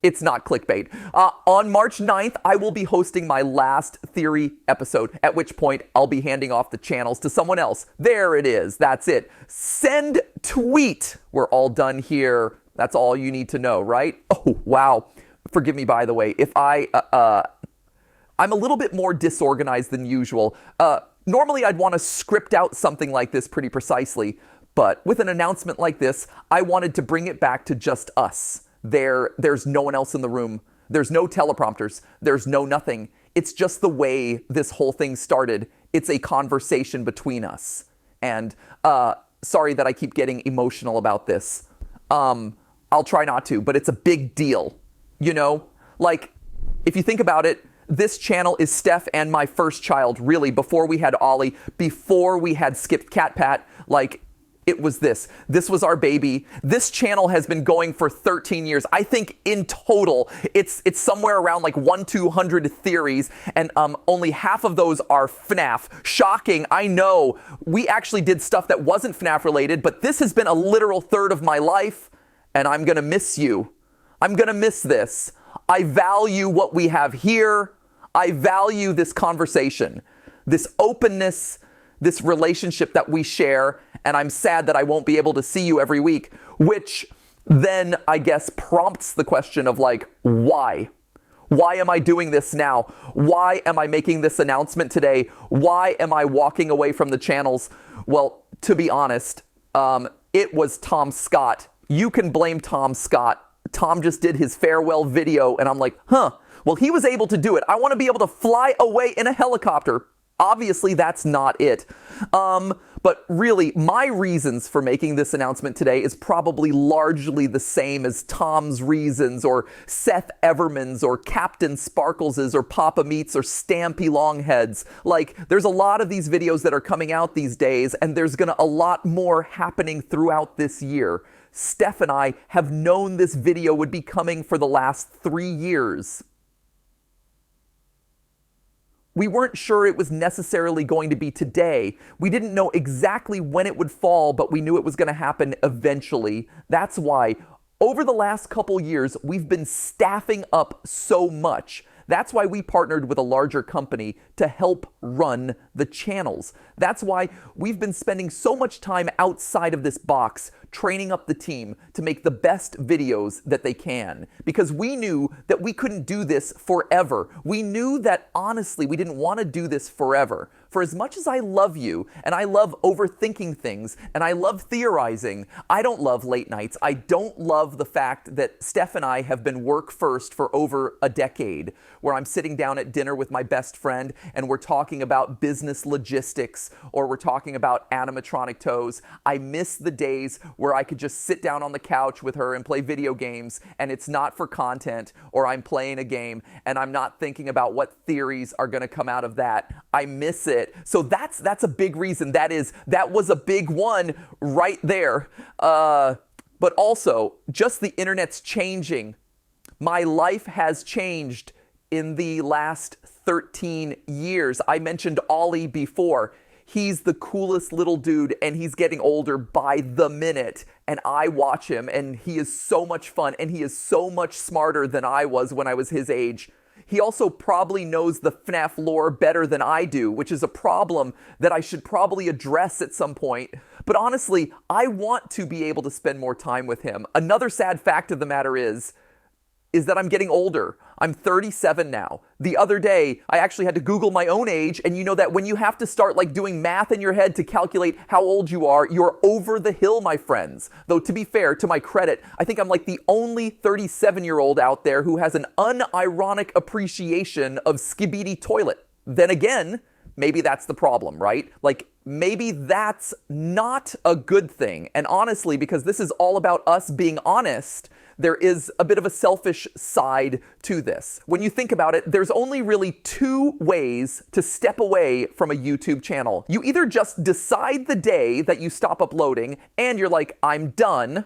It's not clickbait. On March 9th, I will be hosting my last theory episode, at which point I'll be handing off the channels to someone else. There it is. That's it. Send tweet. We're all done here. That's all you need to know, right? Oh, wow. Forgive me, by the way, if I'm a little bit more disorganized than usual. Normally, I'd want to script out something like this pretty precisely, but with an announcement like this, I wanted to bring it back to just us. There's no one else in the room. There's no teleprompters. There's no nothing. It's just the way this whole thing started. It's a conversation between us. And sorry that I keep getting emotional about this. I'll try not to, but it's a big deal. You know, like, if you think about it, this channel is Steph and my first child, really, before we had Ollie, before we had skipped Cat Pat, like, it was this. This was our baby. This channel has been going for 13 years. I think in total, it's somewhere around like 200 theories, and only half of those are FNAF. Shocking, I know. We actually did stuff that wasn't FNAF related, but this has been a literal third of my life, and I'm gonna miss you. I'm gonna miss this. I value what we have here. I value this conversation, this openness, this relationship that we share, and I'm sad that I won't be able to see you every week, which then, I guess, prompts the question of, like, why? Why am I doing this now? Why am I making this announcement today? Why am I walking away from the channels? Well, to be honest, it was Tom Scott. You can blame Tom Scott. Tom just did his farewell video, and I'm like, well, he was able to do it. I want to be able to fly away in a helicopter. Obviously, that's not it. But really, my reasons for making this announcement today is probably largely the same as Tom's reasons, or Seth Everman's, or Captain Sparkles's, or Papa Meat's, or Stampy Longhead's. Like, there's a lot of these videos that are coming out these days, and there's gonna a lot more happening throughout this year. Steph and I have known this video would be coming for the last 3 years. We weren't sure it was necessarily going to be today. We didn't know exactly when it would fall, but we knew it was going to happen eventually. That's why, over the last couple years, we've been staffing up so much. That's why we partnered with a larger company to help run the channels. That's why we've been spending so much time outside of this box, training up the team to make the best videos that they can. Because we knew that we couldn't do this forever. We knew that, honestly, we didn't want to do this forever. For as much as I love you, and I love overthinking things, and I love theorizing, I don't love late nights. I don't love the fact that Steph and I have been work first for over a decade, where I'm sitting down at dinner with my best friend, and we're talking about business logistics, or we're talking about animatronic toes. I miss the days where I could just sit down on the couch with her and play video games, and it's not for content, or I'm playing a game, and I'm not thinking about what theories are going to come out of that. I miss it. So that's a big reason. That was a big one right there. But also, just the internet's changing. My life has changed in the last 13 years. I mentioned Ollie before. He's the coolest little dude, and he's getting older by the minute. And I watch him, and he is so much fun, and he is so much smarter than I was when I was his age. He also probably knows the FNAF lore better than I do, which is a problem that I should probably address at some point. But honestly, I want to be able to spend more time with him. Another sad fact of the matter is that I'm getting older. I'm 37 now. The other day, I actually had to Google my own age, and you know that when you have to start like doing math in your head to calculate how old you are, you're over the hill, my friends. Though to be fair, to my credit, I think I'm like the only 37-year-old out there who has an unironic appreciation of Skibidi Toilet. Then again, maybe that's the problem, right? Like, maybe that's not a good thing. And honestly, because this is all about us being honest, there is a bit of a selfish side to this. When you think about it, there's only really 2 ways to step away from a YouTube channel. You either just decide the day that you stop uploading and you're like, I'm done,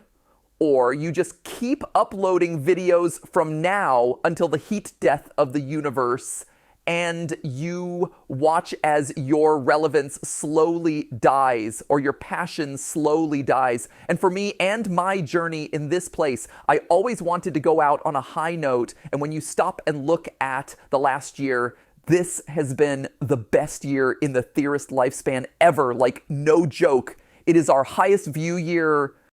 or you just keep uploading videos from now until the heat death of the universe, and you watch as your relevance slowly dies or your passion slowly dies. And for me and my journey in this place, I always wanted to go out on a high note. And when you stop and look at the last year, this has been the best year in the Theorist lifespan ever. Like, no joke. It is our highest view year